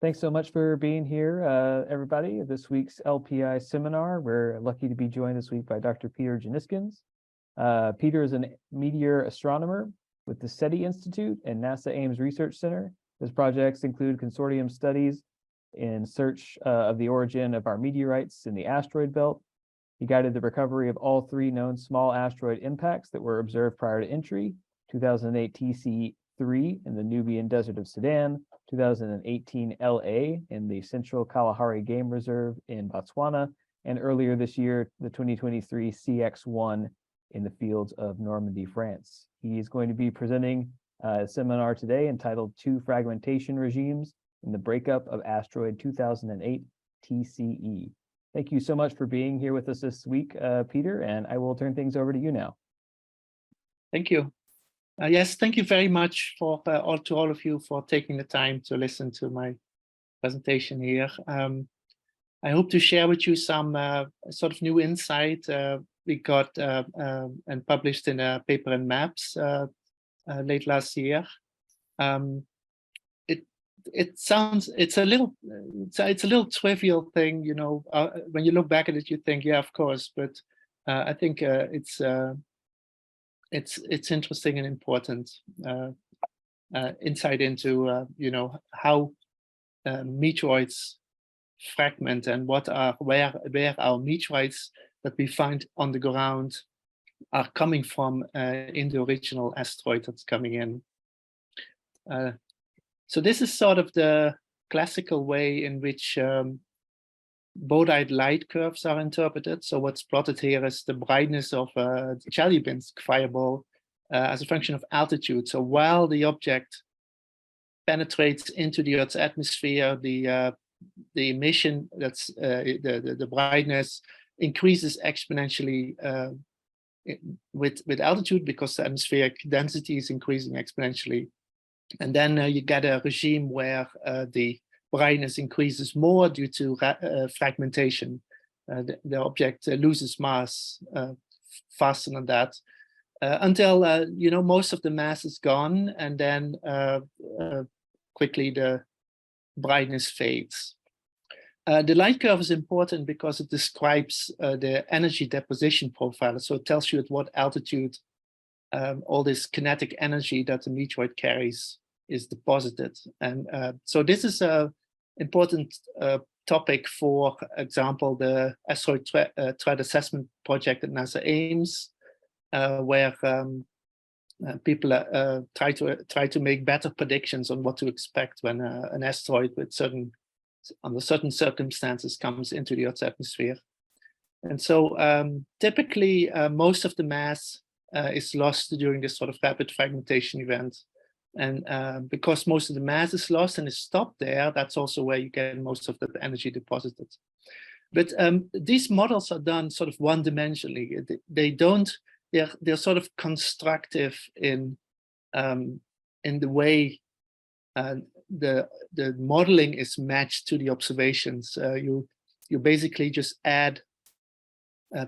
Thanks so much for being here, everybody. This week's LPI seminar. We're lucky to be joined this week by Dr. Peter Janiskins. Peter is a meteor astronomer with the SETI Institute and NASA Ames Research Center. His projects include consortium studies in search of the origin of our meteorites in the asteroid belt. He guided the recovery of all three known small asteroid impacts that were observed prior to entry: 2008 TC3 in the Nubian Desert of Sudan, 2018 LA in the Central Kalahari Game Reserve in Botswana, and earlier this year, the 2023 CX1 in the fields of Normandy, France. He's going to be presenting a seminar today entitled Two Fragmentation Regimes in the Breakup of Asteroid 2008 TCE. Thank you so much for being here with us this week, Peter, and I will turn things over to you now. Thank you. Yes, thank you very much for all of you for taking the time to listen to my presentation here. I hope to share with you some sort of new insight we got and published in a paper in Maps late last year. It's a little trivial thing, you know. When you look back at it, you think, yeah, of course, but I think it's interesting and important insight into you know, how meteoroids fragment and where our meteorites that we find on the ground are coming from in the original asteroid that's coming in. So this is sort of the classical way in which bodite light curves are interpreted. So what's plotted here is the brightness of the Chelyabinsk fireball as a function of altitude. So while the object penetrates into the Earth's atmosphere, the emission, that's the brightness, increases exponentially with altitude because the atmospheric density is increasing exponentially. And then you get a regime where the brightness increases more due to fragmentation. The object loses mass faster than that until you know, most of the mass is gone, and then quickly the brightness fades. The light curve is important because it describes the energy deposition profile. So it tells you at what altitude all this kinetic energy that the meteoroid carries is deposited. And so this is an important topic, for example, the Asteroid Threat Assessment Project at NASA Ames, where people try to make better predictions on what to expect when an asteroid with under certain circumstances comes into the Earth's atmosphere. And so typically most of the mass is lost during this sort of rapid fragmentation event. And because most of the mass is lost and is stopped there, that's also where you get most of the energy deposited. But these models are done sort of one-dimensionally. They're sort of constructive in the way the modeling is matched to the observations. You basically just add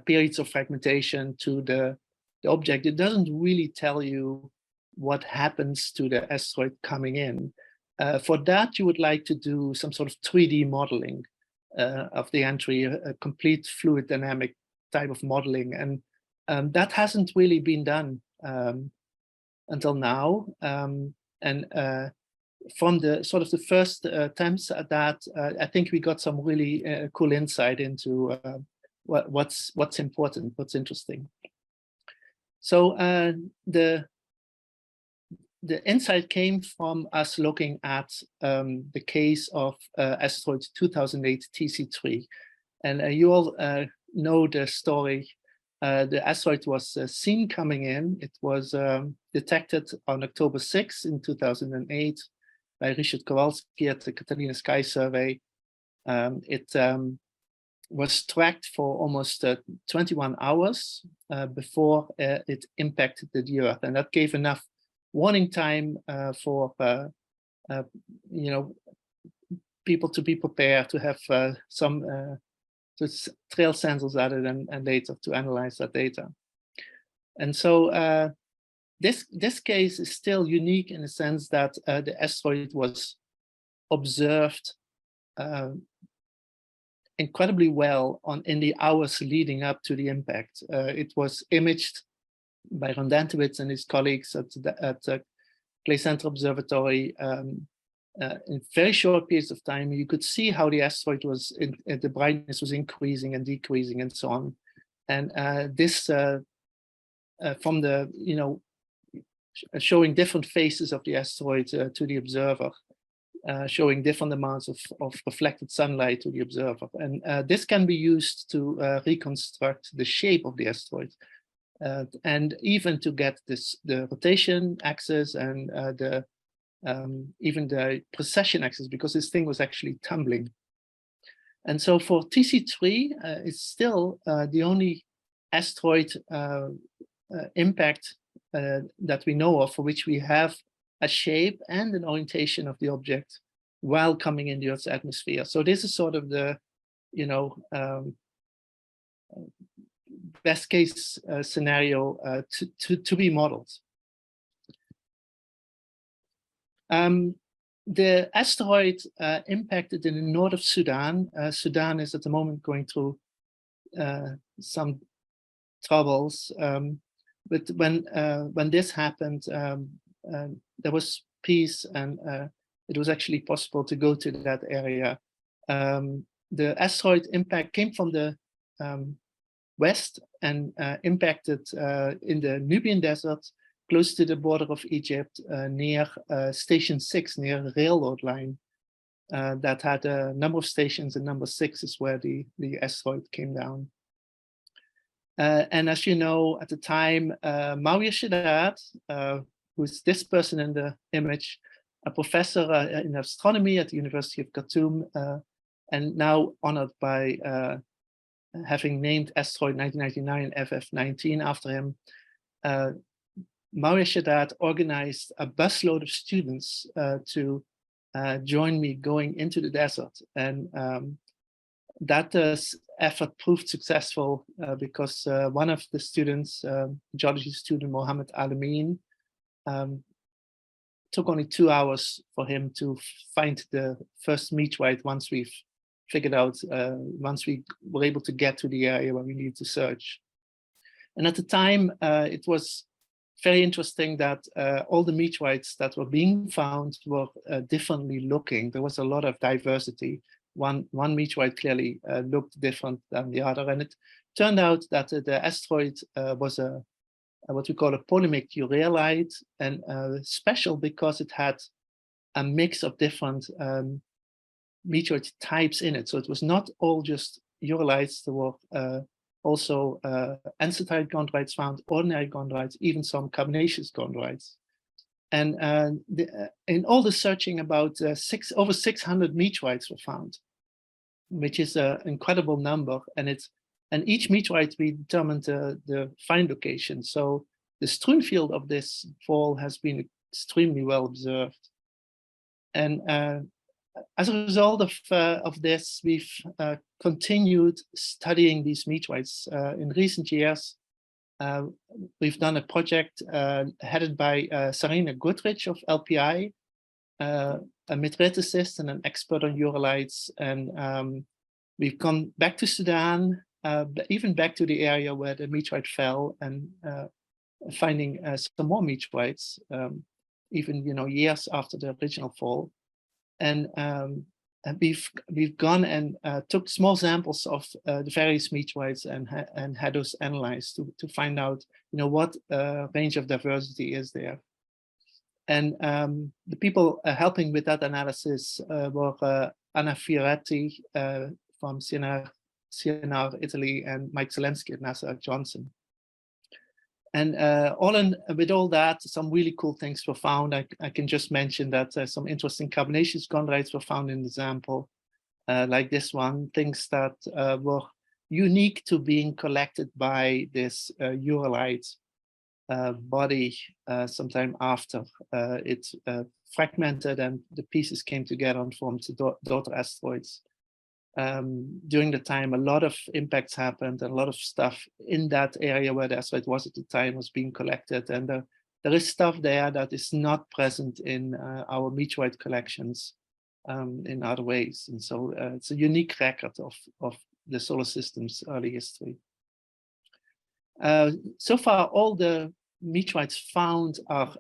periods of fragmentation to the object. It doesn't really tell you what happens to the asteroid coming in. For that, you would like to do some sort of 3D modeling of the entry, a complete fluid dynamic type of modeling. And that hasn't really been done until now. From the sort of the first attempts at that, I think we got some really cool insight into what's important, what's interesting. So the insight came from us looking at the case of asteroid 2008 TC3. And you all know the story. The asteroid was seen coming in. It was detected on October 6 in 2008 by Richard Kowalski at the Catalina Sky Survey. It was tracked for almost 21 hours before it impacted the Earth. And that gave enough warning time for you know, people to be prepared to have some trail sensors added and later to analyze that data. And so this case is still unique in the sense that the asteroid was observed incredibly well in the hours leading up to the impact. It was imaged by Ron Dantowitz and his colleagues at Clay Center Observatory in very short periods of time. You could see how the asteroid was, the brightness was increasing and decreasing and so on. And this from the, showing different phases of the asteroid to the observer, showing different amounts of reflected sunlight to the observer. And this can be used to reconstruct the shape of the asteroid. And even to get the rotation axis and even the precession axis, because this thing was actually tumbling. And so for TC3, it's still the only asteroid impact that we know of for which we have a shape and an orientation of the object while coming in the Earth's atmosphere. So this is sort of the, best case scenario to be modeled. The asteroid impacted in the north of Sudan. Sudan is at the moment going through some troubles, but when this happened, there was peace, and it was actually possible to go to that area. The asteroid impact came from the west and impacted in the Nubian Desert, close to the border of Egypt, near Station 6, near a railroad line that had a number of stations, and number 6 is where the asteroid came down. And as you know, at the time, Mawia Shaddad, who's this person in the image, a professor in astronomy at the University of Khartoum, and now honored by having named asteroid 1999 FF19 after him, Mawia Shaddad organized a busload of students to join me going into the desert. And that effort proved successful because one of the students, geology student Mohammed Alamin, took only 2 hours for him to find the first meteorite once we've figured out, once we were able to get to the area where we needed to search. And at the time, it was very interesting that all the meteorites that were being found were differently looking. There was a lot of diversity. One meteorite clearly looked different than the other, and it turned out that the asteroid was what we call a polymeteorite, and special because it had a mix of different meteorite types in it. So it was not all just uralites. There were also ancestite chondrites found, ordinary chondrites, even some carbonaceous chondrites. And in all the searching, about over 600 meteorites were found, which is an incredible number. And each meteorite, we determined the find location. So the Twinfield of this fall has been extremely well observed. And as a result of this, we've continued studying these meteorites. In recent years, we've done a project headed by Sarina Goodrich of LPI, a meteoriticist and an expert on uralites. And we've gone back to Sudan, even back to the area where the meteorite fell, and finding some more meteorites, even years after the original fall. And we've gone and took small samples of the various meteorites and had those analyzed to find out what range of diversity is there. And the people helping with that analysis were Anna Fioretti from CNR Italy, and Mike Zelensky at NASA Johnson. And with all that, some really cool things were found. I can just mention that some interesting carbonaceous chondrites were found in the sample, like this one, things that were unique to being collected by this uralite body sometime after it fragmented and the pieces came together and formed the daughter asteroids. During the time, a lot of impacts happened, and a lot of stuff in that area where the asteroid was at the time was being collected. And there is stuff there that is not present in our meteorite collections. in other ways. And so it's a unique record of the solar system's early history. So far, all the meteorites found are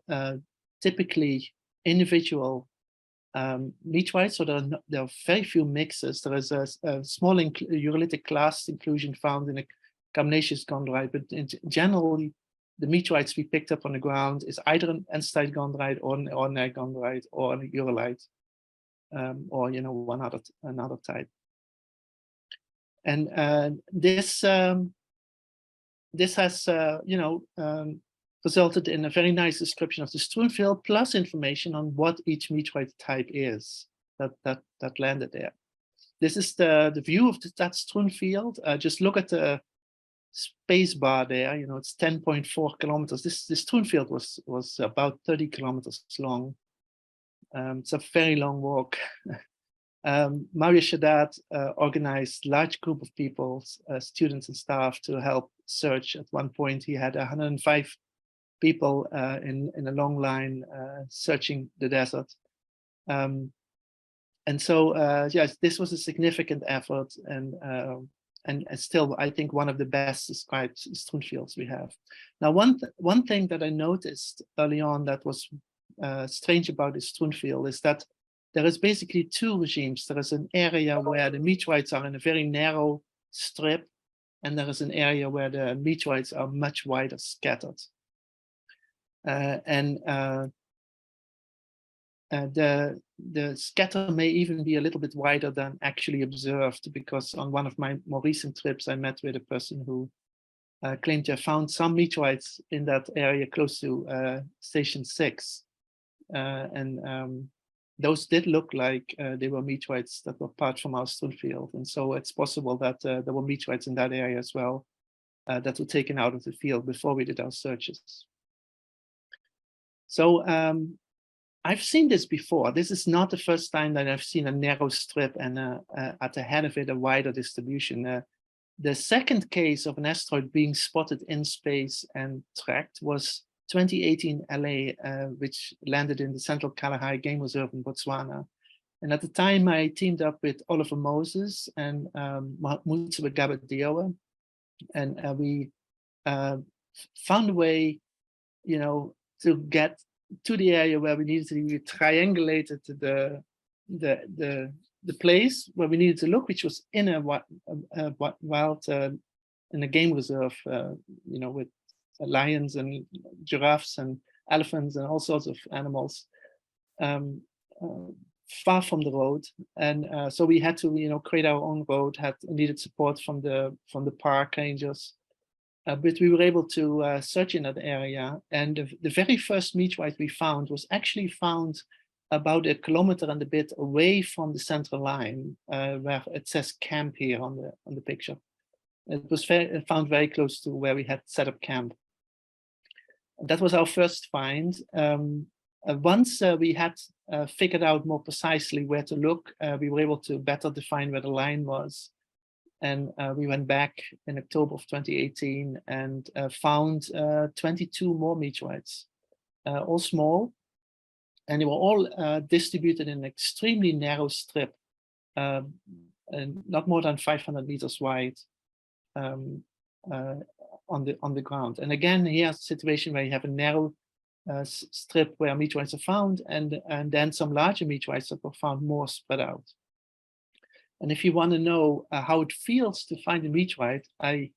typically individual meteorites, so there are very few mixes. There is a small urolitic class inclusion found in a carbonaceous gondorite, but generally, the meteorites we picked up on the ground is either an andesite gondorite or an ordinary gondorite or a urolite, or another type. And this has resulted in a very nice description of the Twinfield, plus information on what each meteorite type is that landed there. This is the view of that Twinfield. Just look at the space bar there. It's 10.4 kilometers. This Twinfield was about 30 kilometers long. It's a very long walk. Mario Shaddad organized a large group of people, students and staff, to help search. At one point, he had 105 people in a long line searching the desert. And so, yes, this was a significant effort, and still, I think, one of the best described Twinfields we have. Now, one thing that I noticed early on that was strange about this Twinfield is that there is basically two regimes. There is an area where the meteorites are in a very narrow strip, and there is an area where the meteorites are much wider scattered. The scatter may even be a little bit wider than actually observed, because on one of my more recent trips, I met with a person who claimed to have found some meteorites in that area close to Station 6. Those did look like they were meteorites that were part from our Twinfield. And so it's possible that there were meteorites in that area as well that were taken out of the field before we did our searches. So I've seen this before. This is not the first time that I've seen a narrow strip and at the head of it, a wider distribution. The second case of an asteroid being spotted in space and tracked was 2018 LA, which landed in the Central Kalahari Game Reserve in Botswana. And at the time, I teamed up with Oliver Moses and Mutsuba Gabadioa, and we found a way, to get to the area where we needed to. We triangulated the place where we needed to look, which was in a wild, in a game reserve, with lions and giraffes and elephants and all sorts of animals, far from the road. And so we had to, create our own road. Needed support from the park rangers. But we were able to search in that area. And the very first meteorite we found was actually found about 1 kilometer and a bit away from the central line, where it says camp here on the picture. It was found very close to where we had set up camp. That was our first find. Once we had figured out more precisely where to look, we were able to better define where the line was. And we went back in October of 2018 and found 22 more meteorites, all small. And they were all distributed in an extremely narrow strip, and not more than 500 meters wide on the ground. And again, here's a situation where you have a narrow strip where meteorites are found, and then some larger meteorites that were found more spread out. And if you want to know how it feels to find a meteorite, I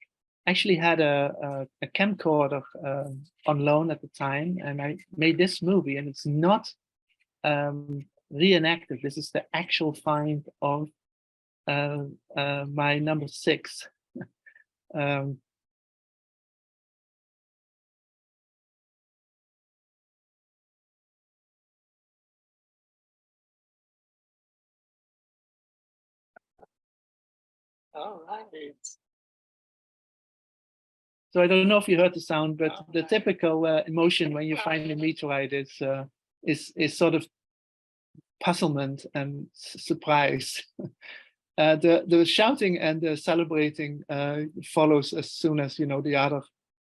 actually had a camcorder on loan at the time, and I made this movie, and it's not reenacted. This is the actual find of my number 6. All right. So I don't know if you heard the sound, but the typical emotion when you find a meteorite is sort of puzzlement and surprise. The shouting and the celebrating follows as soon as the other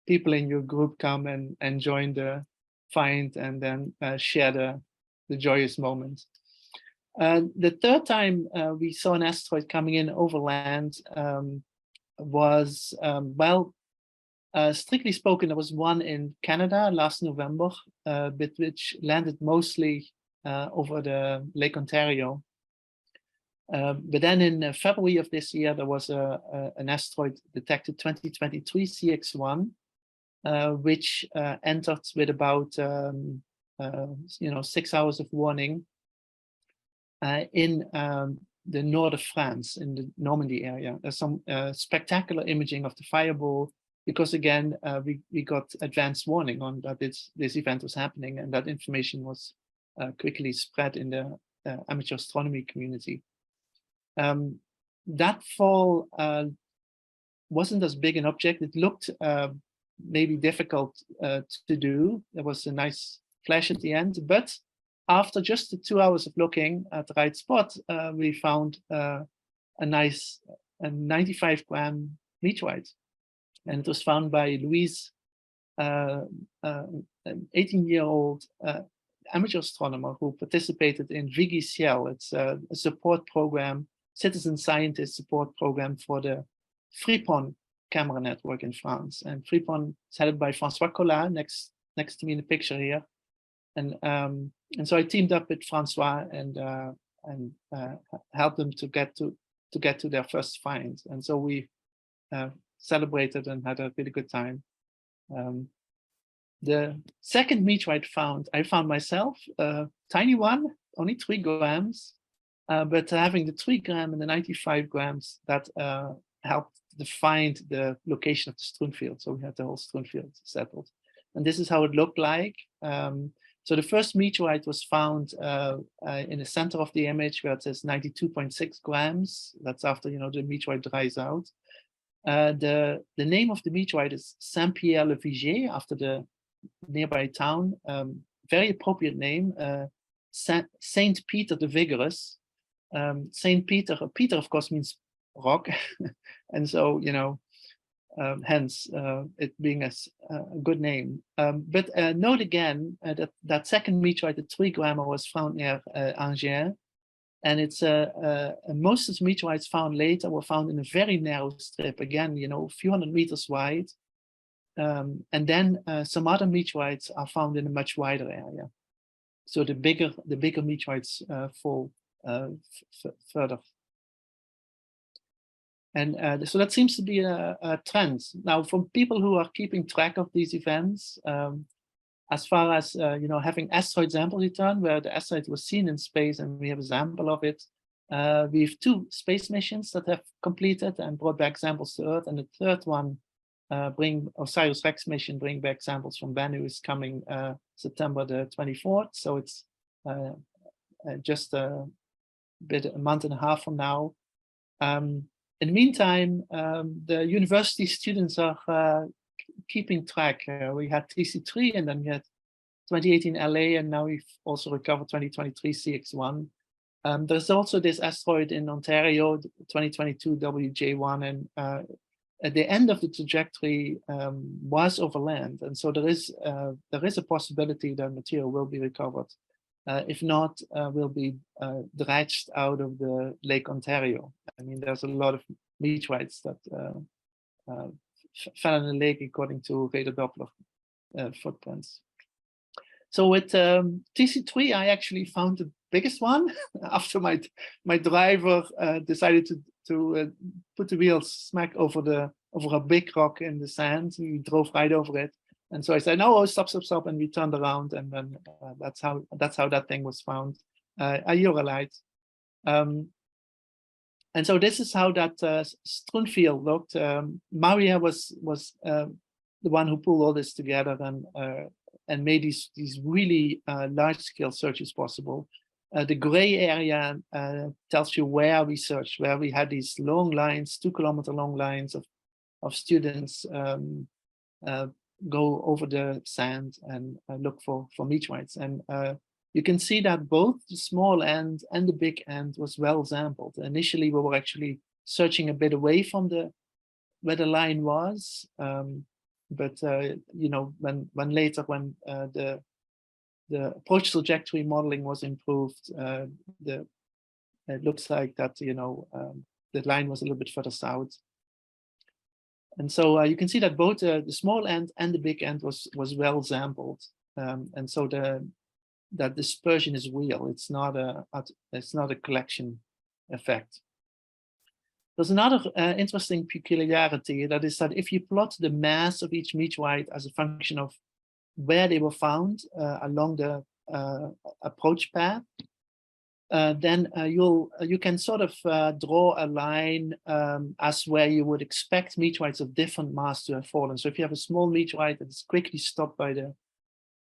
people in your group come and join the find and then share the joyous moment. The third time we saw an asteroid coming in overland was, well, strictly spoken, there was one in Canada last November, but which landed mostly over the Lake Ontario. But then in February of this year, there was an asteroid detected 2023 CX1, which entered with about 6 hours of warning in the north of France, in the Normandy area. There's some spectacular imaging of the fireball, because again, we got advance warning on that this event was happening, and that information was quickly spread in the amateur astronomy community. That fall wasn't as big an object. It looked maybe difficult to do. There was a nice flash at the end, but after just the 2 hours of looking at the right spot, we found a nice 95-gram meteorite. And it was found by Louise, an 18-year-old amateur astronomer who participated in Vigi Ciel. It's a support program, citizen scientist support program for the Fripon camera network in France. And Fripon is headed by François Collin, next to me in the picture here. And so I teamed up with François and helped them to get to their first find. And so we celebrated and had a really good time. The second meteorite I found myself, a tiny one, only 3 grams, but having the 3 gram and the 95 grams, that helped define the location of the Twinfield. So we had the whole Twinfield settled. And this is how it looked like. So the first meteorite was found in the center of the image, where it says 92.6 grams. That's after the meteorite dries out. The name of the meteorite is Saint-Pierre-le-Vigier, after the nearby town. Very appropriate name. Saint Peter the Vigorous. Saint Peter, Peter of course means rock, and so hence it being a good name. But note again that second meteorite, the 3 grammer, was found near Angers, and it's most of the meteorites found later were found in a very narrow strip. Again, a few hundred meters wide, and then some other meteorites are found in a much wider area. So the bigger meteorites fall further. And so that seems to be a trend. Now, for people who are keeping track of these events, as far as having asteroid sample return, where the asteroid was seen in space and we have a sample of it, we have 2 space missions that have completed and brought back samples to Earth, and the third one, OSIRIS-REx mission, bring back samples from Bennu, is coming September the 24th. So it's just a month and a half from now. In the meantime, the university students are keeping track. We had TC3, and then we had 2018 LA, and now we've also recovered 2023 CX1. There's also this asteroid in Ontario, 2022 WJ1, and at the end of the trajectory was over land, and so there is a possibility that material will be recovered. If not, will be dredged out of the Lake Ontario. I mean, there's a lot of meteorites that fell in the lake according to radar Doppler footprints. So with TC3, I actually found the biggest one after my driver decided to put the wheels smack over a big rock in the sand. He drove right over it. And so I said, no, stop, and we turned around, and then that's how that thing was found, a Eurolite. And so this is how that Twinfield looked. Maria was the one who pulled all this together and made these really large-scale searches possible. The gray area tells you where we searched, where we had these long lines, 2-kilometer-long lines of students go over the sand and look for meteorites. And you can see that both the small end and the big end was well sampled. Initially, we were actually searching a bit away from where the line was, but when later the approach trajectory modeling was improved, the it looks like that, you know, the line was a little bit further south. And so you can see that both the small end and the big end was well sampled. And so that dispersion is real. It's not a collection effect. There's another interesting peculiarity, that is that if you plot the mass of each meteorite as a function of where they were found along the approach path, then you can sort of draw a line as where you would expect meteorites of different mass to have fallen. So if you have a small meteorite that is quickly stopped by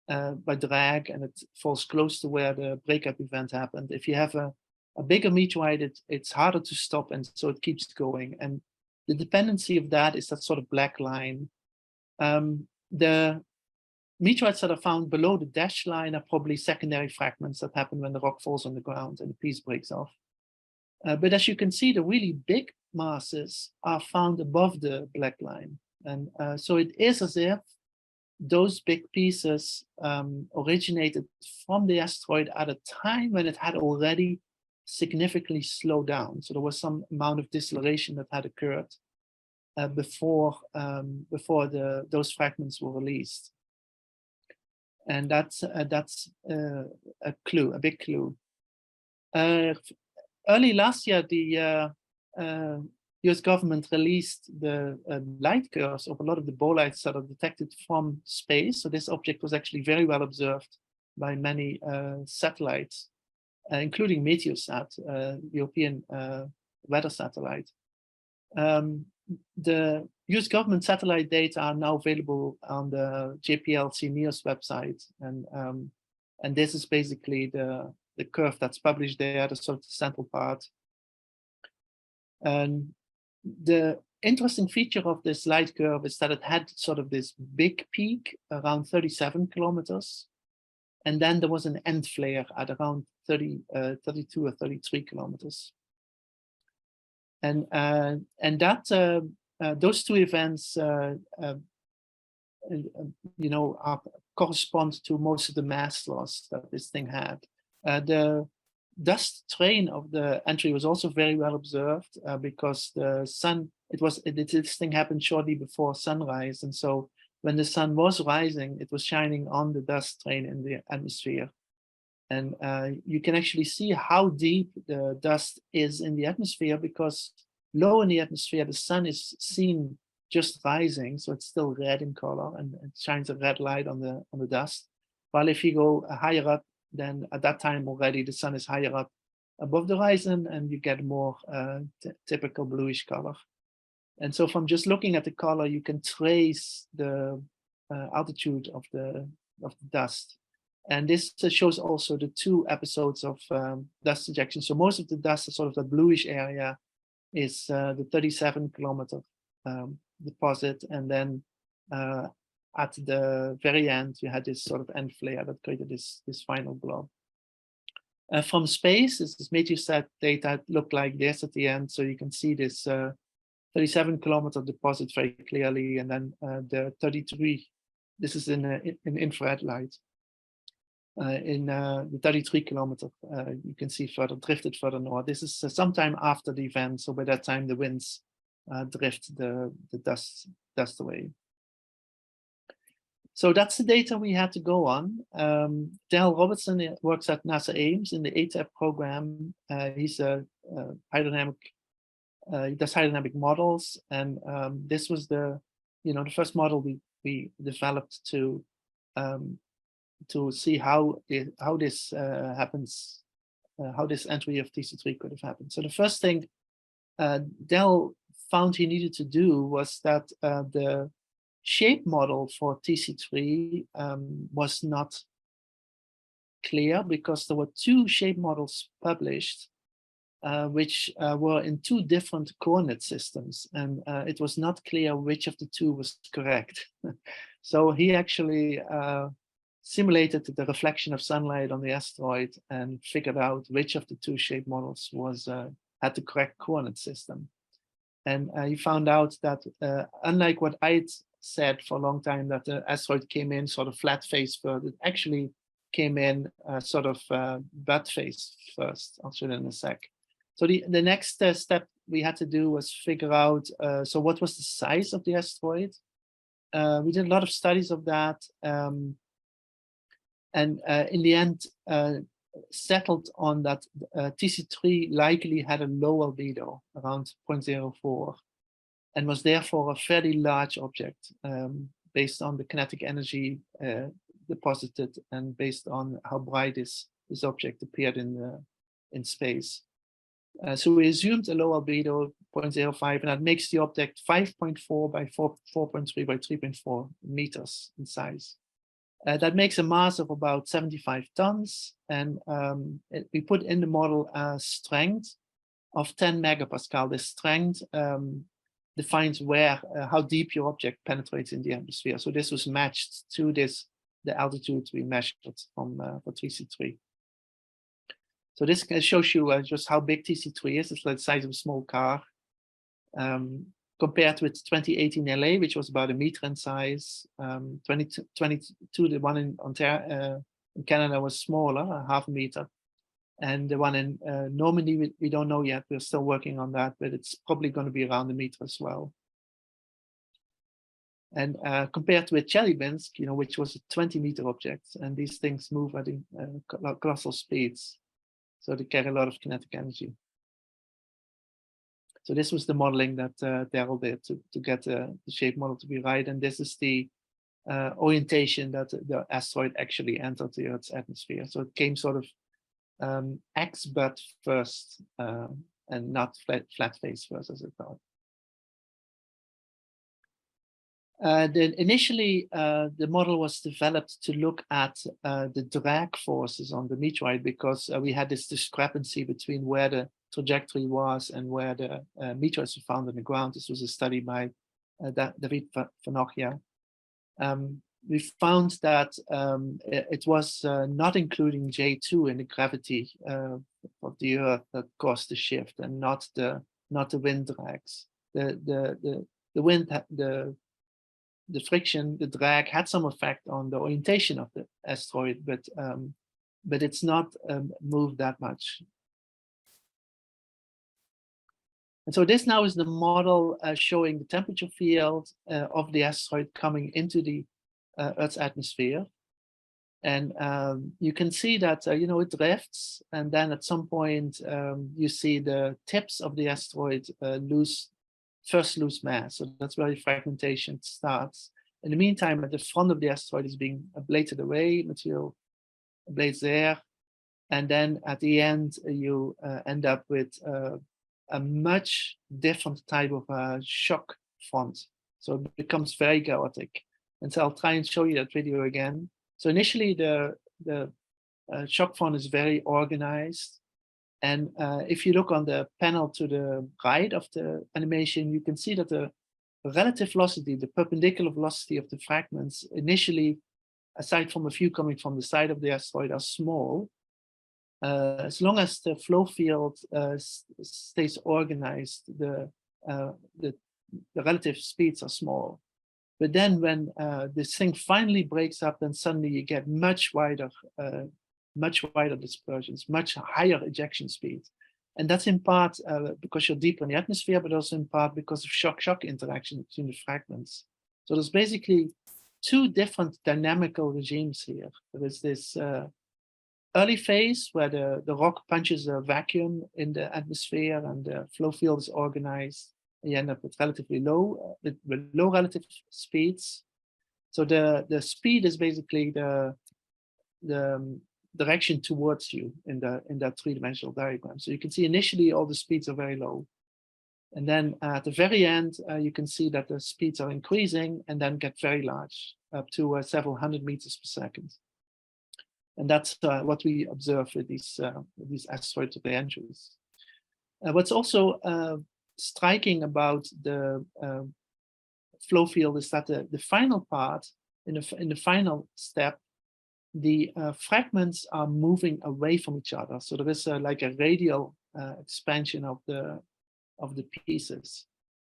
drag and it falls close to where the breakup event happened, if you have a bigger meteorite, it's harder to stop, and so it keeps going. And the dependency of that is that sort of black line. The meteorites that are found below the dashed line are probably secondary fragments that happen when the rock falls on the ground and the piece breaks off. But as you can see, the really big masses are found above the black line. And so it is as if those big pieces originated from the asteroid at a time when it had already significantly slowed down. So there was some amount of deceleration that had occurred before those fragments were released. And that's a clue, a big clue. Early last year, the US government released the light curves of a lot of the bolides that are detected from space. So this object was actually very well observed by many satellites, including Meteosat, European weather satellite. The US government satellite data are now available on the JPL NEOS website, and this is basically the curve that's published there, the sort of central part. And the interesting feature of this light curve is that it had sort of this big peak around 37 kilometers, and then there was an end flare at around 32 or 33 kilometers. And that those two events, you know, correspond to most of the mass loss that this thing had. The dust train of the entry was also very well observed because the sun, this thing happened shortly before sunrise, and so when the sun was rising, it was shining on the dust train in the atmosphere. And you can actually see how deep the dust is in the atmosphere, because low in the atmosphere, the sun is seen just rising, so it's still red in color, and it shines a red light on the dust. While if you go higher up, then at that time already the sun is higher up above the horizon, and you get more typical bluish color. And so from just looking at the color, you can trace the altitude of the dust. And this shows also the two episodes of dust ejection. So most of the dust is sort of the bluish area is the 37 kilometer deposit. And then at the very end, you had this sort of end flare that created this final blob. From space, this Meteosat data looked like this at the end. So you can see this 37 kilometer deposit very clearly. And then the 33, this is in infrared light. In the 33 kilometer, you can see drifted further north. This is sometime after the event, so by that time the winds drift the dust away. So that's the data we had to go on. Dell Robertson works at NASA Ames in the ATEP program. He's a hydrodynamic, he does hydrodynamic models, and this was the first model we developed to see how this happens, how this entry of TC3 could have happened. So the first thing Dell found he needed to do was that the shape model for TC3 was not clear, because there were two shape models published which were in two different coordinate systems, and it was not clear which of the two was correct. So he actually simulated the reflection of sunlight on the asteroid and figured out which of the two shape models had the correct coordinate system. And he found out that unlike what I'd said for a long time, that the asteroid came in sort of flat face first, it actually came in sort of butt face first. I'll show you in a sec. So the next step we had to do was figure out, so what was the size of the asteroid? We did a lot of studies of that, and in the end settled on that TC3 likely had a low albedo, around 0.04, and was therefore a fairly large object based on the kinetic energy deposited and based on how bright this object appeared in space. So we assumed a low albedo 0.05, and that makes the object 5.4 by 4.3 by 3.4 meters in size. That makes a mass of about 75 tons, and we put in the model a strength of 10 megapascal. This strength defines how deep your object penetrates in the atmosphere. So this was matched to the altitude we measured from for TC3. So this shows you just how big TC3 is. It's like the size of a small car. Compared with 2018 LA, which was about a meter in size. 2022, the one in Ontario, in Canada, was smaller, half a meter. And the one in Normandy, we don't know yet. We're still working on that, but it's probably going to be around a meter as well. And compared with Chelyabinsk, which was a 20-meter object, and these things move at colossal speeds. So they carry a lot of kinetic energy. So this was the modeling that Daryl did to get the shape model to be right. And this is the orientation that the asteroid actually entered the Earth's atmosphere. So it came sort of X-butt first and not flat face first, as it thought. Initially, the model was developed to look at the drag forces on the meteorite, because we had this discrepancy between where the trajectory was and where the meteorites were found in the ground. This was a study by David Vanochia. We found that it was not including J2 in the gravity of the Earth that caused the shift, and not the wind drags. The wind, the friction, the drag had some effect on the orientation of the asteroid, but it's not moved that much. And so this now is the model showing the temperature field of the asteroid coming into the Earth's atmosphere. And you can see that, it drifts, and then at some point you see the tips of the asteroid lose mass. So that's where the fragmentation starts. In the meantime, at the front of the asteroid is being ablated away, material ablates there. And then at the end, you end up with a much different type of shock front. So it becomes very chaotic. And so I'll try and show you that video again. So initially, the shock front is very organized. And if you look on the panel to the right of the animation, you can see that the relative velocity, the perpendicular velocity of the fragments initially, aside from a few coming from the side of the asteroid, are small. As long as the flow field stays organized, the relative speeds are small. But then when this thing finally breaks up, then suddenly you get much wider dispersions, much higher ejection speeds. And that's in part because you're deeper in the atmosphere, but also in part because of shock-shock interaction between the fragments. So there's basically two different dynamical regimes here. There is this early phase where the rock punches a vacuum in the atmosphere and the flow field is organized. And you end up with relatively low, with low relative speeds. So the speed is basically the direction towards you in that three-dimensional diagram. So you can see initially all the speeds are very low. And then at the very end, you can see that the speeds are increasing and then get very large, up to several hundred meters per second. And that's what we observe with these asteroid re-entries. What's also striking about the flow field is that the final part, in the final step, the fragments are moving away from each other. So there is like a radial expansion of the pieces.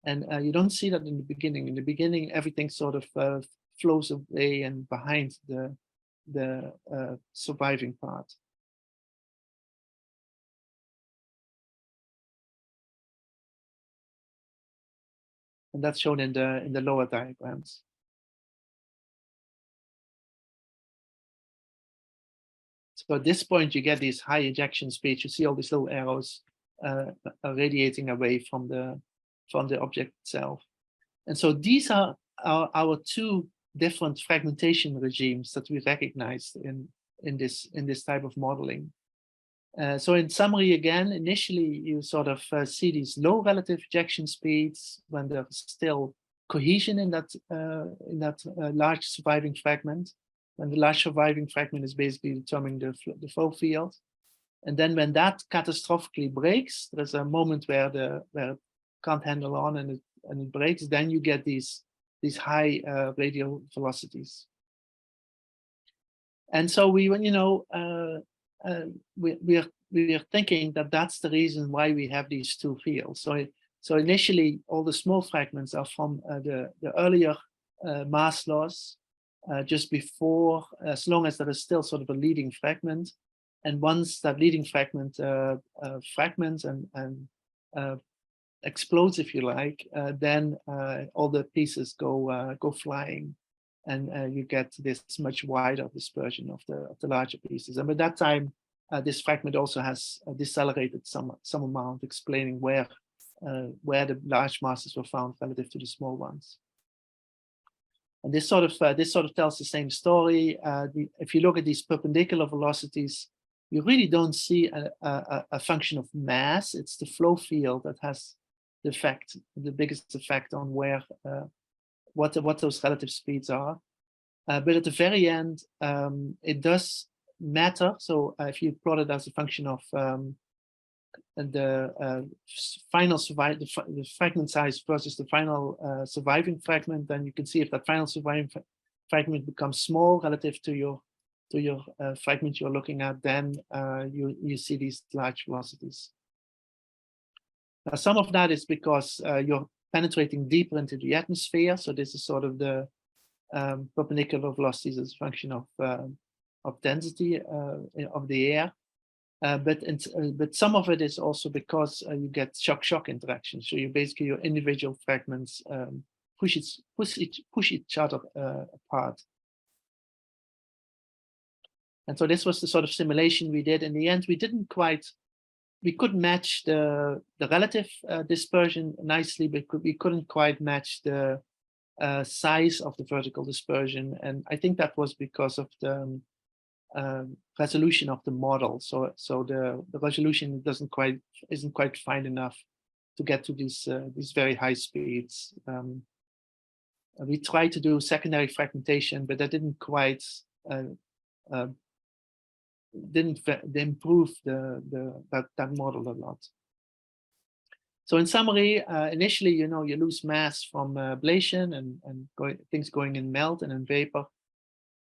And you don't see that in the beginning. In the beginning, everything sort of flows away and behind the surviving part. and that's shown in the lower diagrams. So at this point, you get these high ejection speeds. You see all these little arrows radiating away from the object itself. And so these are our two different fragmentation regimes that we recognized in this type of modeling. So in summary, again, initially you sort of see these low relative ejection speeds when there's still cohesion in that large surviving fragment. When the large surviving fragment is basically determining the flow field. And then when that catastrophically breaks, there's a moment where it can't handle on and it breaks, then you get these high radial velocities. And so we are thinking that that's the reason why we have these two fields. So initially, all the small fragments are from the earlier mass loss, just before, as long as there is still sort of a leading fragment. And once that leading fragment fragments and explodes, if you like, then all the pieces go flying, and you get this much wider dispersion of the larger pieces. And by that time, this fragment also has decelerated some amount, explaining where the large masses were found relative to the small ones. And this sort of tells the same story. If you look at these perpendicular velocities, you really don't see a function of mass. It's the flow field that has the biggest effect on where what those relative speeds are. But at the very end, it does matter. So if you plot it as a function of the fragment size versus the final surviving fragment, then you can see if that final surviving fragment becomes small relative to your fragment you're looking at, then you see these large velocities. Now, some of that is because you're penetrating deeper into the atmosphere. So this is sort of the perpendicular velocities as a function of density of the air. But some of it is also because you get shock-shock interaction. So you basically, your individual fragments push each other apart. And so this was the sort of simulation we did. In the end, we could match the relative dispersion nicely, but we couldn't quite match the size of the vertical dispersion. And I think that was because of the resolution of the model. So the resolution isn't quite fine enough to get to these very high speeds. We tried to do secondary fragmentation, but that didn't quite didn't improve that model a lot. So in summary, initially, you lose mass from ablation and things going in melt and in vapor.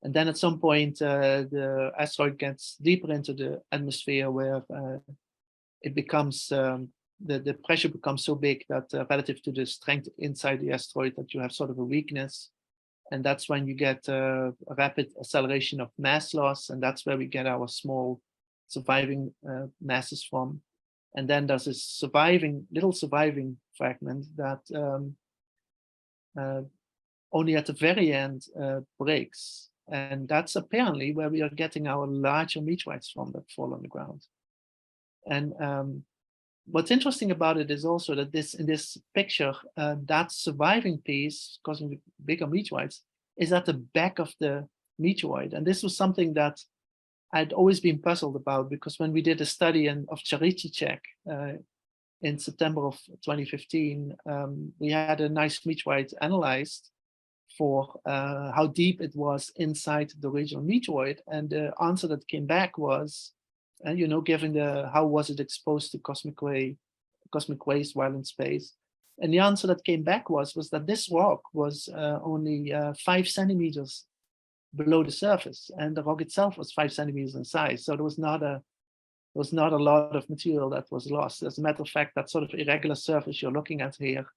And then at some point, the asteroid gets deeper into the atmosphere, where it becomes the pressure becomes so big that relative to the strength inside the asteroid, that you have sort of a weakness. And that's when you get a rapid acceleration of mass loss, and that's where we get our small surviving masses from. And then there's this little surviving fragment that only at the very end breaks. And that's apparently where we are getting our larger meteorites from that fall on the ground. And what's interesting about it is also that in this picture, that surviving piece causing the bigger meteorites is at the back of the meteoroid. And this was something that I'd always been puzzled about, because when we did a study of Charichicek in September of 2015, we had a nice meteorite analyzed for how deep it was inside the original meteoroid. And the answer that came back was, given how was it exposed to cosmic rays while in space. And the answer that came back was that this rock was only 5 centimeters below the surface, and the rock itself was 5 centimeters in size. So there was not a lot of material that was lost. As a matter of fact, that sort of irregular surface you're looking at here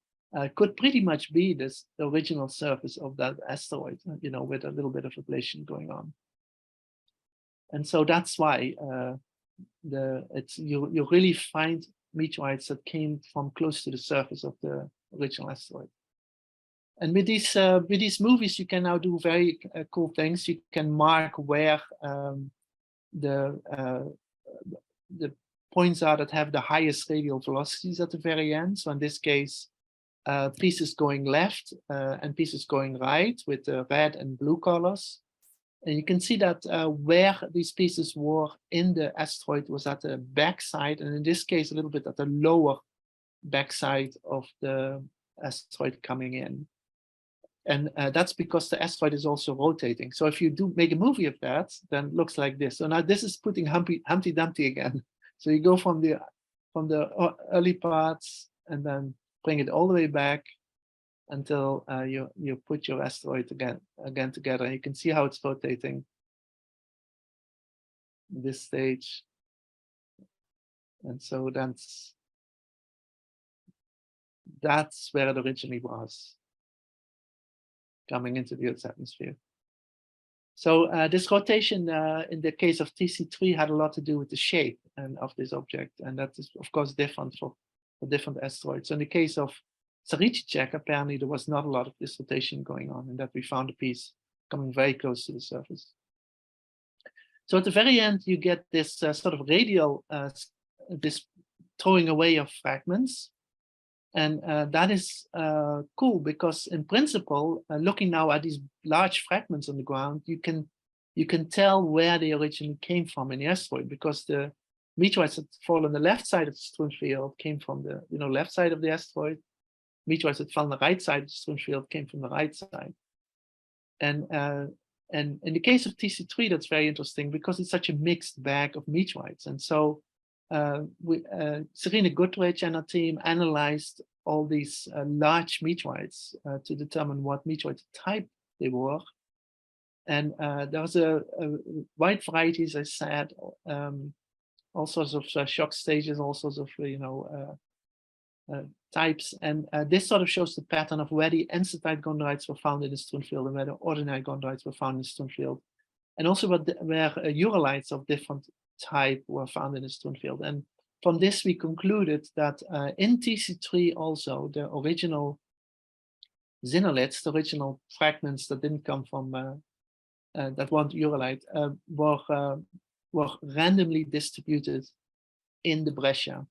could pretty much be the original surface of that asteroid, with a little bit of ablation going on. And so that's why you really find meteorites that came from close to the surface of the original asteroid. And with these movies, you can now do very cool things. You can mark where the points are that have the highest radial velocities at the very end. So in this case, pieces going left and pieces going right with the red and blue colors. And you can see that where these pieces were in the asteroid was at the backside, and in this case, a little bit at the lower backside of the asteroid coming in. And that's because the asteroid is also rotating. So if you do make a movie of that, then it looks like this. So now this is putting Humpty Dumpty again. So you go from the early parts and then bring it all the way back until you put your asteroid again together. And you can see how it's rotating in this stage. And so that's where it originally was, coming into the Earth's atmosphere. So this rotation in the case of TC3 had a lot to do with the shape of this object, and that is of course different for different asteroids. So in the case of Sarichchik, apparently there was not a lot of this rotation going on, and that we found a piece coming very close to the surface. So at the very end, you get this sort of radial, this throwing away of fragments. And that is cool because in principle, looking now at these large fragments on the ground, you can tell where they originally came from in the asteroid, because the meteorites that fall on the left side of the Twinfield came from the left side of the asteroid. Meteorites that fell on the right side of the Twinfield came from the right side. And in the case of TC3, that's very interesting because it's such a mixed bag of meteorites. And so Serena Goodrich and her team analyzed all these large meteorites to determine what meteorite type they were. And there was a wide variety, as I said, all sorts of shock stages, all sorts of types. And this sort of shows the pattern of where the ensitite gondolites were found in the Twinfield and where the ordinary gondolites were found in the Twinfield, and also where uralites of different type were found in the Twinfield. And from this, we concluded that in TC3 also, the original xenoliths, the original fragments that didn't come from, that weren't uralite, were randomly distributed in the breccia.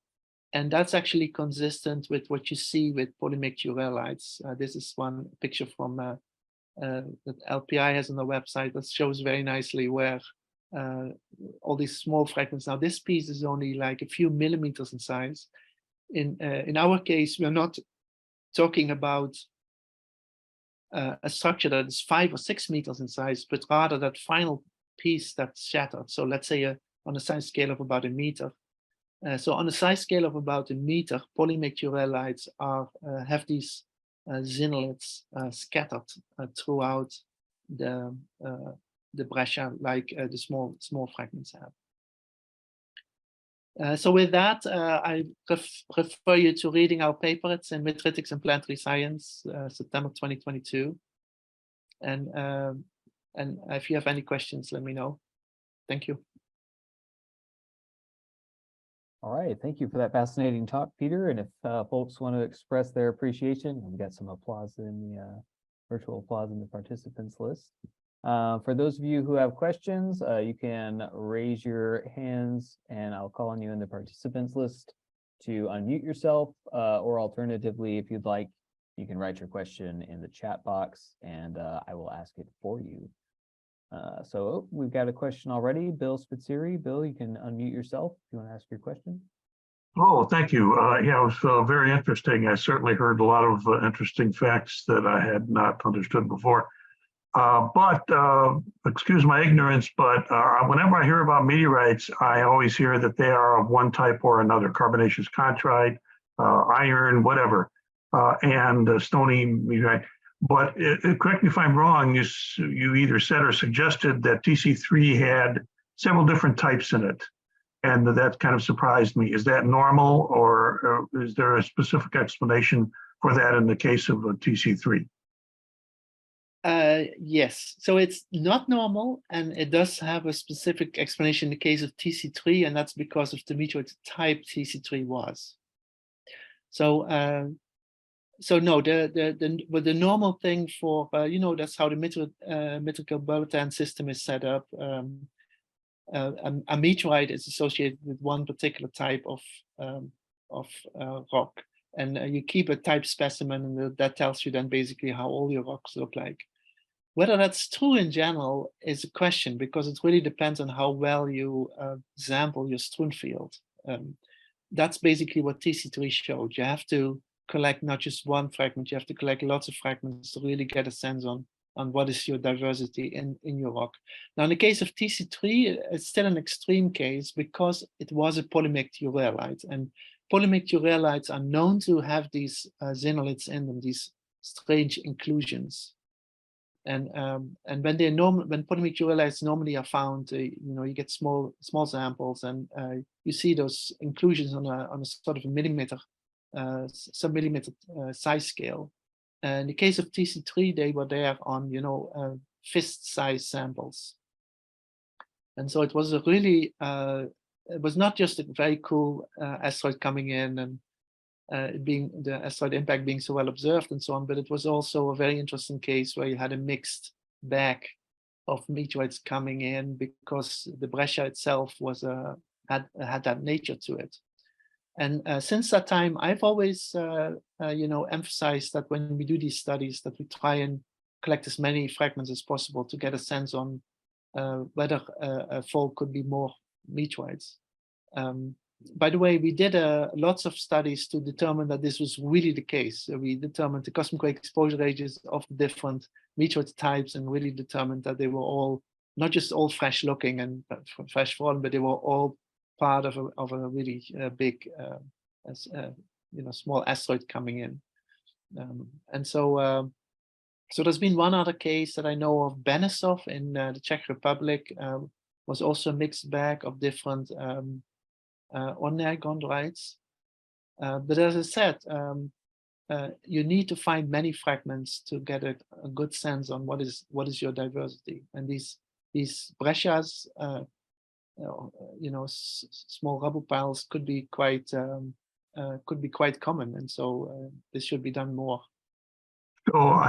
And that's actually consistent with what you see with polymictic uralites. This is one picture from that LPI has on the website that shows very nicely where all these small fragments. Now this piece is only like a few millimeters in size. In our case, we're not talking about a structure that is 5 or 6 meters in size, but rather that final piece that's shattered. So let's say on a size scale of about 1 meter. So on a size scale of about 1 meter, polymictic uralites have these xenoliths scattered throughout the breccia, like the small fragments have. So with that, I refer you to reading our paper. It's in Meteoritics and Planetary Science, September 2022. And if you have any questions, let me know. Thank you. All right, thank you for that fascinating talk, Peter. And if folks want to express their appreciation, we've got some applause in the virtual applause in the participants list. For those of you who have questions, you can raise your hands and I'll call on you in the participants list to unmute yourself, or alternatively, if you'd like, you can write your question in the chat box and I will ask it for you. So we've got a question already. Bill Spitzeri. Bill, you can unmute yourself if you want to ask your question. Oh, thank you. Yeah, it was very interesting. I certainly heard a lot of interesting facts that I had not understood before. But excuse my ignorance, but whenever I hear about meteorites, I always hear that they are of one type or another: carbonaceous chondrite, iron, whatever, and stony meteorite. But correct me if I'm wrong, you either said or suggested that TC3 had several different types in it, and that kind of surprised me. Is that normal, or is there a specific explanation for that in the case of TC3? Yes, so it's not normal, and it does have a specific explanation in the case of TC3, and that's because of the meteorite type TC3 was. So So no, the normal thing for that's how the Meteorite system is set up. A meteorite is associated with one particular type of rock, and you keep a type specimen, and that tells you then basically how all your rocks look like. Whether that's true in general is a question, because it really depends on how well you sample your Twinfield. That's basically what TC3 showed. You have to collect not just one fragment, you have to collect lots of fragments to really get a sense on what is your diversity in your rock. Now, in the case of TC3, it's still an extreme case because it was a polymictic rhyolite, and polymictic rhyolites are known to have these xenoliths in them, these strange inclusions. And when polymictic rhyolites normally are found, you get small samples, and you see those inclusions on a sort of a millimeter, sub-millimeter size scale. In the case of TC3, they were there on fist-size samples, and so it was a really it was not just a very cool asteroid coming in and being the asteroid impact being so well observed and so on, but it was also a very interesting case where you had a mixed bag of meteorites coming in because the breccia itself was had that nature to it. And since that time, I've always emphasized that when we do these studies, that we try and collect as many fragments as possible to get a sense on whether a fault could be more meteorites. By the way, we did lots of studies to determine that this was really the case. So we determined the cosmic ray exposure ranges of the different meteorite types, and really determined that they were all not just all fresh looking and fresh fallen, but they were all part of a really big small asteroid coming in. And so there's been one other case that I know of. Benesov in the Czech Republic was also a mixed bag of different ordinary chondrites. But as I said, you need to find many fragments to get a good sense on what is your diversity. And these breccias, small rubble piles could be quite common, and so this should be done more. So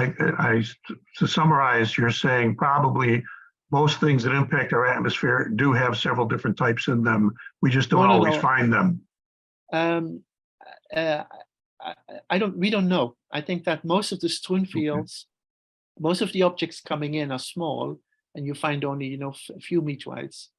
to summarize, you're saying probably most things that impact our atmosphere do have several different types in them. We just don't always find them. We don't know. I think that most of the Twinfields, most of the objects coming in are small, and you find only a few meteorites.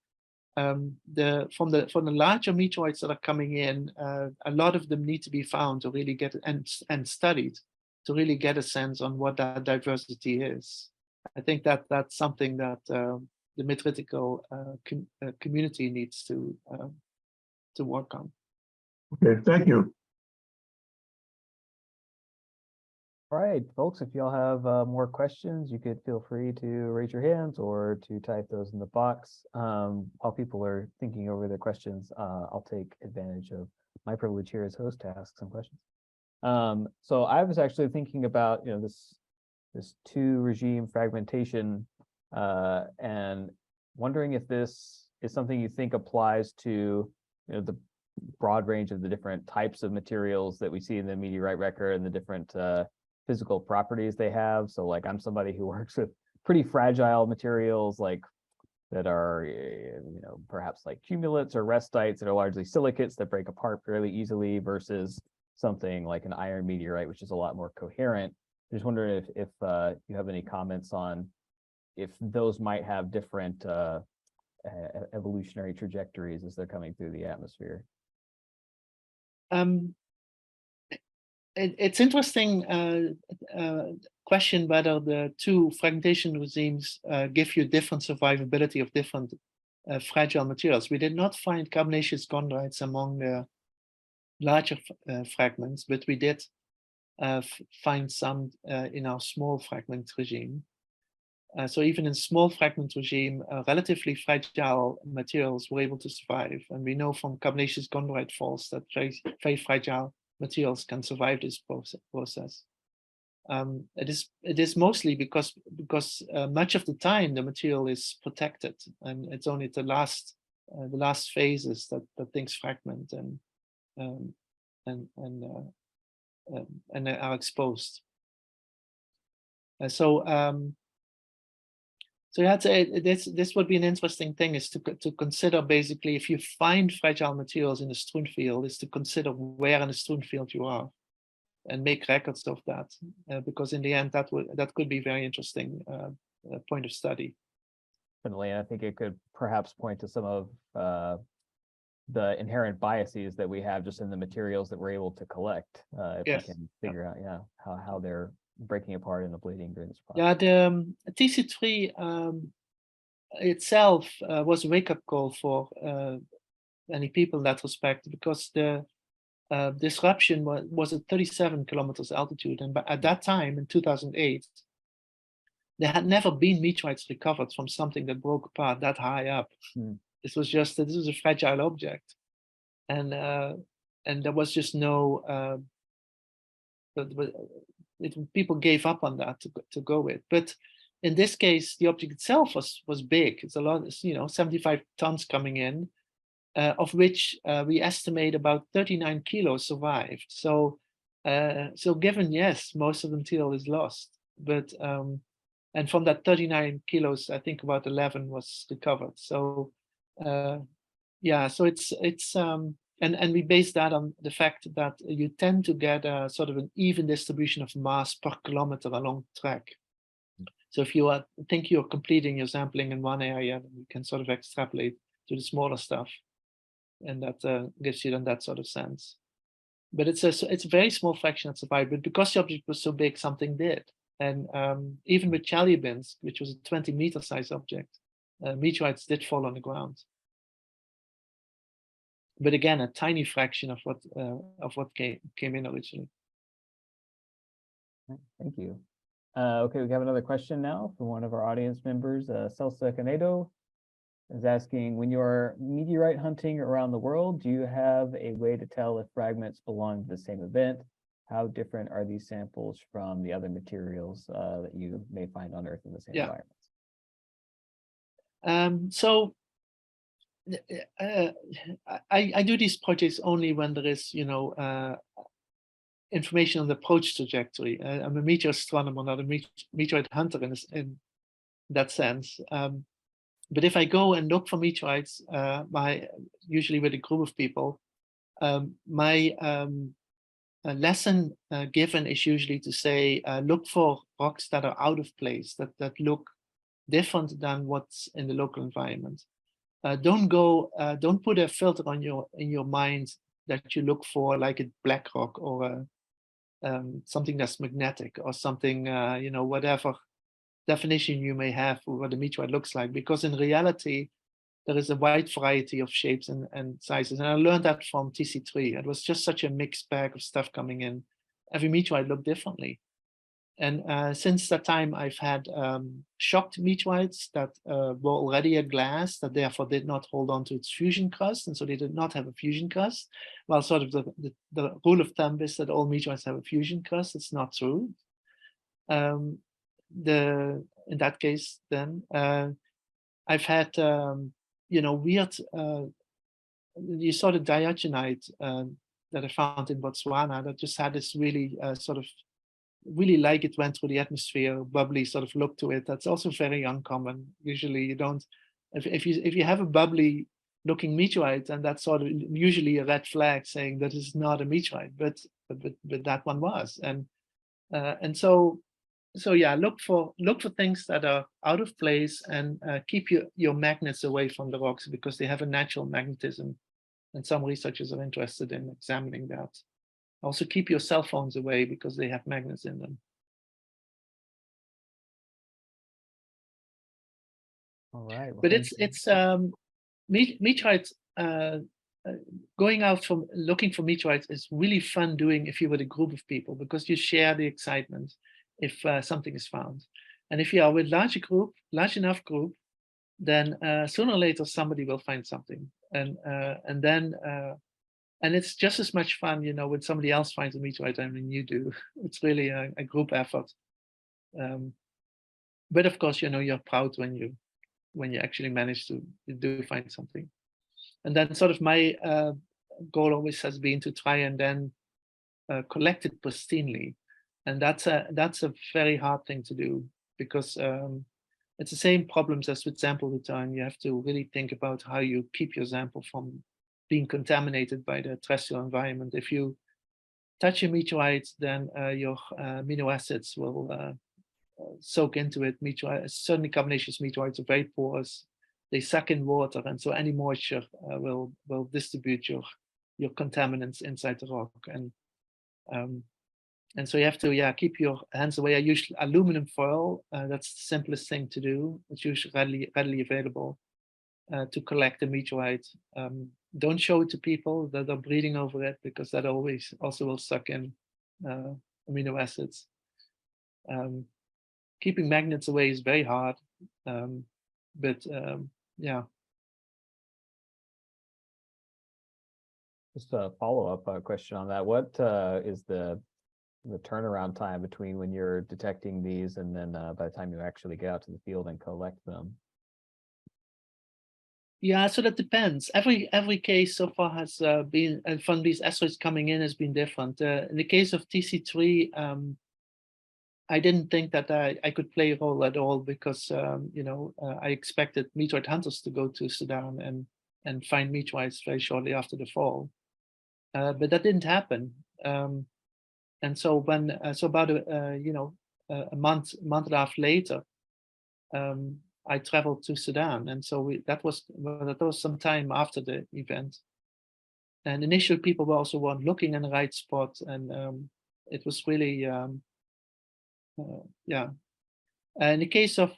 From the larger meteorites that are coming in, a lot of them need to be found to really get and studied to really get a sense on what that diversity is. I think that that's something that the meteoritical community needs to work on. Okay, thank you. All right, folks, if y'all have more questions, you could feel free to raise your hands or to type those in the box. While people are thinking over their questions, I'll take advantage of my privilege here as host to ask some questions. So I was actually thinking about this two regime fragmentation and wondering if this is something you think applies to the broad range of the different types of materials that we see in the meteorite record and the different physical properties they have. So like I'm somebody who works with pretty fragile materials that are perhaps like cumulates or restites that are largely silicates that break apart fairly easily versus something like an iron meteorite, which is a lot more coherent. I just wondering if you have any comments on if those might have different evolutionary trajectories as they're coming through the atmosphere. It's interesting question whether the two fragmentation regimes give you different survivability of different fragile materials. We did not find carbonaceous chondrites among the larger fragments, but we did find some in our small fragment regime. So even in small fragment regime, relatively fragile materials were able to survive. And we know from carbonaceous chondrite faults that very fragile materials can survive this process. It is mostly because much of the time the material is protected, and it's only the last phases that things fragment and and are exposed. So yeah, this would be an interesting thing, is to consider basically, if you find fragile materials in the strewn field, is to consider where in the strewn field you are, and make records of that, because in the end that could be very interesting point of study. Definitely, and I think it could perhaps point to some of the inherent biases that we have just in the materials that we're able to collect, if Yes. we can figure out, yeah, how they're breaking apart and ablating during this process. Yeah, the TC3 itself was a wake-up call for many people in that respect, because the disruption was at 37 kilometers altitude, and at that time in 2008, there had never been meteorites recovered from something that broke apart that high up. This was a fragile object, and there was just no. People gave up on that to go with. But in this case, the object itself was big. It's a lot, 75 tons coming in, of which we estimate about 39 kilos survived. So given, yes, most of the material is lost, but and from that 39 kilos, I think about 11 was recovered. So yeah, so it's and we base that on the fact that you tend to get a sort of an even distribution of mass per kilometer along track. So if you think you're completing your sampling in one area, then you can sort of extrapolate to the smaller stuff, and that gives you then that sort of sense. But it's a very small fraction that survived, but because the object was so big, something did. And even with Chelyabinsk, which was a 20-meter size object, meteorites did fall on the ground. But again, a tiny fraction of what came in originally. Thank you. Okay, we have another question now from one of our audience members, Celsa Canedo, is asking, when you're meteorite hunting around the world, do you have a way to tell if fragments belong to the same event? How different are these samples from the other materials that you may find on Earth in the same environments? So I do these projects only when there is, information on the approach trajectory. I'm a meteor astronomer, not a meteorite hunter in that sense. But if I go and look for meteorites, usually with a group of people, my lesson given is usually to say, look for rocks that are out of place, that look different than what's in the local environment. Don't put a filter on in your mind that you look for like a black rock or something that's magnetic or something, whatever definition you may have for what a meteorite looks like, because in reality, there is a wide variety of shapes and sizes. And I learned that from TC3. It was just such a mixed bag of stuff coming in. Every meteorite looked differently. And since that time, I've had shocked meteorites that were already a glass, that therefore did not hold on to its fusion crust, and so they did not have a fusion crust. Well, sort of the rule of thumb is that all meteorites have a fusion crust. It's not true. In that case, then I've had weird. You saw the diogenite that I found in Botswana that just had this really really like it went through the atmosphere, bubbly sort of look to it. That's also very uncommon. Usually you don't, if you have a bubbly looking meteorite, and that's sort of usually a red flag saying that is not a meteorite, but that one was. And so yeah, look for things that are out of place, and keep your magnets away from the rocks, because they have a natural magnetism, and some researchers are interested in examining that. Also keep your cell phones away, because they have magnets in them. All right. Well, but it's meteorites, going out from looking for meteorites is really fun doing if you're with a group of people, because you share the excitement if something is found. And if you are with large enough group, then sooner or later somebody will find something. And then it's just as much fun, when somebody else finds a meteorite than you do. It's really a group effort. But of course, you're proud when you actually manage to do find something. And then sort of my goal always has been to try and then collected pristinely, and that's a very hard thing to do, because it's the same problems as with sample return. You have to really think about how you keep your sample from being contaminated by the terrestrial environment. If you touch a meteorite, then your amino acids will soak into it. Certainly carbonaceous meteorites are very porous. They suck in water, and so any moisture will distribute your contaminants inside the rock. And so you have to keep your hands away. I use aluminum foil. That's the simplest thing to do. It's usually readily available to collect a meteorite. Don't show it to people that are breathing over it, because that also will suck in amino acids. Keeping magnets away is very hard, but yeah. Just a follow-up question on that. What is the turnaround time between when you're detecting these and then by the time you actually get out to the field and collect them? Yeah, so that depends. Every case so far has been, from these asteroids coming in, has been different. In the case of TC3, I didn't think that I could play a role at all, because I expected meteorite hunters to go to Sudan and find meteorites very shortly after the fall, but that didn't happen. And so when about a month and a half later, I traveled to Sudan, and so that was some time after the event. And initially, people weren't looking in the right spot, and it was really yeah. In the case of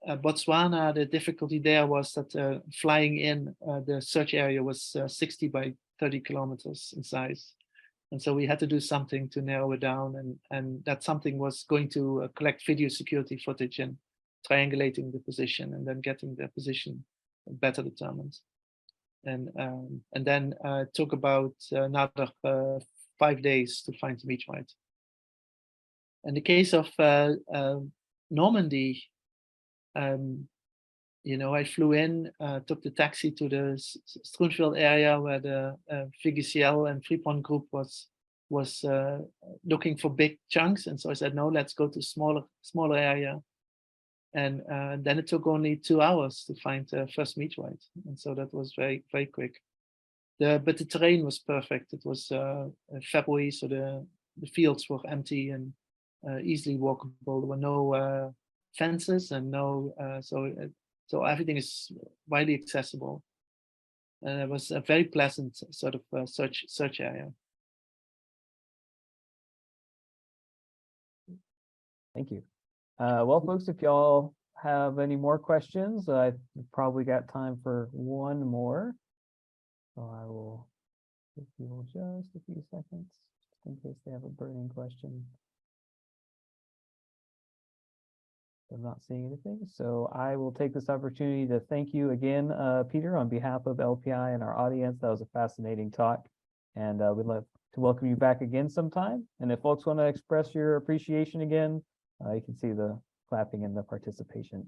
Botswana, the difficulty there was that flying in, the search area was 60 by 30 kilometers in size. And so we had to do something to narrow it down, and that something was going to collect video security footage and triangulating the position, and then getting the position better determined. And then it took about another 5 days to find the meteorite. In the case of Normandy, I flew in, took the taxi to the Twinfield area where the VGCL and Freeport group was looking for big chunks, and so I said, no, let's go to smaller area. And then it took only 2 hours to find the first meteorite, and so that was very, very quick. But the terrain was perfect. It was February, so the fields were empty and easily walkable. There were no fences and no so everything is widely accessible, and it was a very pleasant sort of search area. Thank you. Well, folks, if y'all have any more questions, I've probably got time for one more. So I will give people just a few seconds, just in case they have a burning question. I'm not seeing anything, so I will take this opportunity to thank you again, Peter, on behalf of LPI and our audience. That was a fascinating talk, and we'd love to welcome you back again sometime. And if folks want to express your appreciation again, you can see the clapping and the participation